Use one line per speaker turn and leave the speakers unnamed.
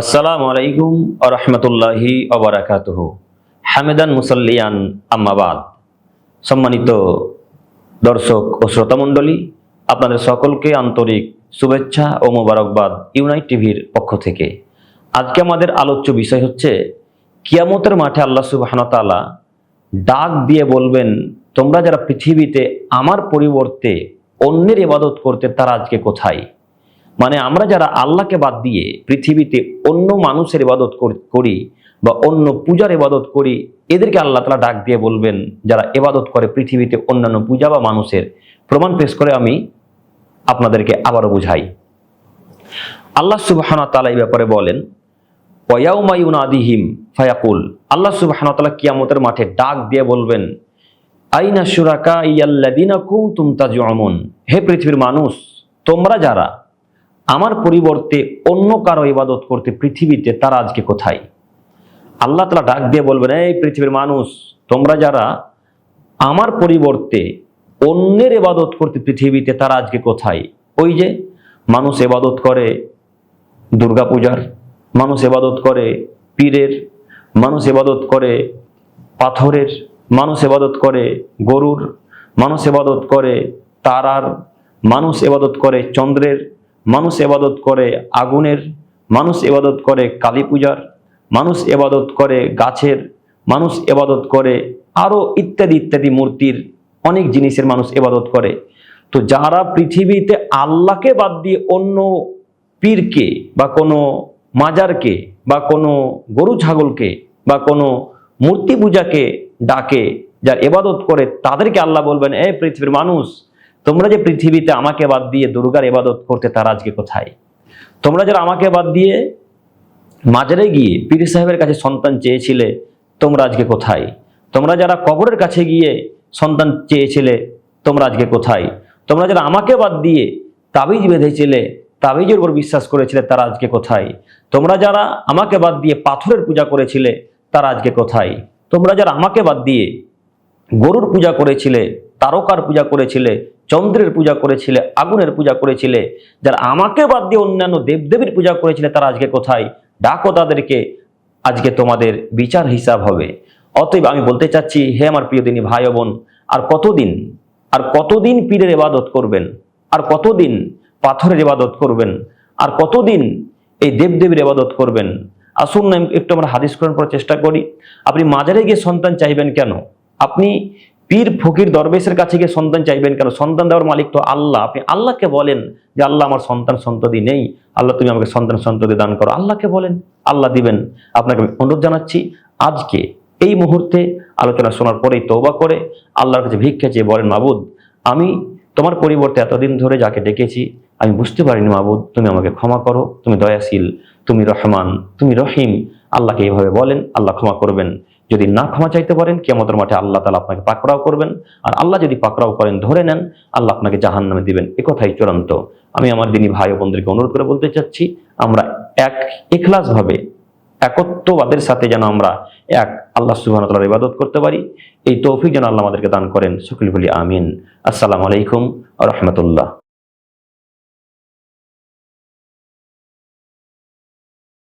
আসসালামু আলাইকুম ওয়া রাহমাতুল্লাহি ওয়া বারাকাতুহু। হামেদান মুসাল্লিয়ান আম্মা বাদ। সম্মানিত দর্শক ও শ্রোতা মণ্ডলী, আপনাদের সকলকে আন্তরিক শুভেচ্ছা ও মোবারকবাদ ইউনাইট টিভির পক্ষ থেকে। আজকে আমাদের আলোচ্য বিষয় হচ্ছে কিয়ামতের মাঠে আল্লাহ সুবহানাহু ওয়া তাআলা ডাক দিয়ে বলবেন, তোমরা যারা পৃথিবীতে আমার পরিবর্তে অন্যের ইবাদত করতে তারা আজকে কোথায়। মানে আমরা যারা আল্লাহকে বাদ দিয়ে পৃথিবীতে অন্য মানুষের ইবাদত করি বা অন্য পূজার ইবাদত করি, এদেরকে আল্লাহ তাআলা ডাক দিয়ে বলবেন, যারা ইবাদত করে পৃথিবীতে অন্যান্য পূজা বা মানুষের। প্রমাণ পেশ করে আমি আপনাদেরকে আবারও বুঝাই। আল্লাহ সুবহানাহু ওয়া তাআলা এই ব্যাপারে বলেন, ওয়া ইয়াউমা ইউনাদিহিম ফায়াকুল। আল্লাহ সুবহানাহু ওয়া তাআলা কিয়ামতের মাঠে ডাক দিয়ে বলবেন, আইনা শুরাকাইয়াল্লাযিনা কুনতুম তাজউমুন। হে পৃথিবীর মানুষ, তোমরা যারা আমার পরিবর্তে অন্য কারো ইবাদত করতে পৃথিবীতে, তারা আজকে কোথায়। আল্লাহ তাআলা ডাক দিয়ে বলবেন, এই পৃথিবীর মানুষ, তোমরা যারা আমার পরিবর্তে অন্যের ইবাদত করতে পৃথিবীতে, তারা আজকে কোথায়। ওই যে মানুষ ইবাদত করে দুর্গা পূজার, মানুষ ইবাদত করে পীরের, মানুষ ইবাদত করে পাথরের, মানুষ ইবাদত করে গরুর, মানুষ ইবাদত করে তারার, মানুষ ইবাদত করে চন্দ্রের, মানুষ ইবাদত করে আগুনের, মানুষ ইবাদত করে কালী পূজার, মানুষ ইবাদত করে গাছের, মানুষ ইবাদত করে আরো ইত্যাদি ইত্যাদি মূর্তির, অনেক জিনিসের মানুষ ইবাদত করে। তো যারা পৃথিবীতে আল্লাহকে বাদ দিয়ে অন্য পীরকে বা কোনো মাজারকে বা কোনো গরু ছাগলকে বা কোনো মূর্তি পূজাকে ডাকে, যার ইবাদত করে, তাদেরকে আল্লাহ বলবেন, এই পৃথিবীর মানুষ, তোমরা যে পৃথিবীতে আমাকে বাদ দিয়ে দুর্গার ইবাদত করতে, তারা আজকে কোথায়। তোমরা যারা আমাকে বাদ দিয়ে মাজারে গিয়ে পীর সাহেবের কাছে সন্তান চেয়েছিলে, তোমরা আজকে কোথায়। তোমরা যারা কবরের কাছে গিয়ে সন্তান চেয়েছিলে, তোমরা আজকে কোথায়। তোমরা যারা আমাকে বাদ দিয়ে তাবিজ বেঁধেছিলে, তাবিজের উপর বিশ্বাস করেছিলে, তারা আজকে কোথায়। তোমরা যারা আমাকে বাদ দিয়ে পাথরের পূজা করেছিলে, তারা আজকে কোথায়। তোমরা যারা আমাকে বাদ দিয়ে গরুর পূজা করেছিলে, তারকার পূজা করেছিলে, চন্দ্রের পূজা করেছিলে, আগুনের পূজা করেছিলে, যারা আমাকে বাদ দিয়ে অন্যান্য দেবদেবীর পূজা করেছিলে, তারা আজকে কোথায়। ডাকো তাদেরকে, আজকে তোমাদের বিচার হিসাব হবে। অতএব আমি বলতে চাচ্ছি, হে আমার প্রিয় দিনী ভাই ও বোন, আর কতদিন পীরের ইবাদত করবেন, আর কতদিন পাথরের ইবাদত করবেন, আর কতদিন এই দেবদেবীর ইবাদত করবেন। আসুন না একটু আমরা হাদিস কোরআন পড়ার চেষ্টা করি। আপনি মাজারে গিয়ে সন্তান চাইবেন কেন? আপনি পীর ফকির দরবেশের কাছে গিয়ে সন্তান চাইবেন কেন? সন্তান দেওয়ার মালিক তো আল্লাহ। আপনি আল্লাহকে বলেন যে, আল্লাহ আমার সন্তান সন্ততি নেই, আল্লাহ তুমি আমাকে সন্তান সন্ততি দান করো। আল্লাহকে বলেন, আল্লাহ দিবেন। আপনাকে আমি অনুরোধ জানাচ্ছি, আজকে এই মুহূর্তে আলোচনা শোনার পরেই তওবা করে আল্লাহর কাছে ভিক্ষা চেয়ে বলেন, মাবুদ, আমি তোমার পরিবর্তে এতদিন ধরে যাকে ডেকেছি, আমি বুঝতে পারিনি মাবুদ, তুমি আমাকে ক্ষমা করো, তুমি দয়াশীল, তুমি রহমান, তুমি রহিম। আল্লাহকে এইভাবে বলেন, আল্লাহ ক্ষমা করবেন। যদি না ক্ষমা চাইতে পারেন, কিয়ামতের মাঠে আল্লাহ তাআলা আপনাকে পাকড়াও করবেন। আর আল্লাহ যদি পাকড়াও করেন, ধরে নেন, আল্লাহ আপনাকে জাহান্নামে দিবেন। এ কথাই চূড়ান্ত। আমি আমার দিনী ভাই ও বোনদেরকে অনুরোধ করে বলতে চাচ্ছি, আমরা ইখলাস ভাবে একত্ববাদের সাথে যেন আমরা আল্লাহ সুবহানাহু ওয়া তাআলার ইবাদত করতে পারি। এই তৌফিক যেন আল্লাহ আমাদেরকে দান করেন। সকলে বলি আমিন। আসসালামু আলাইকুম ওয়া রাহমাতুল্লাহ।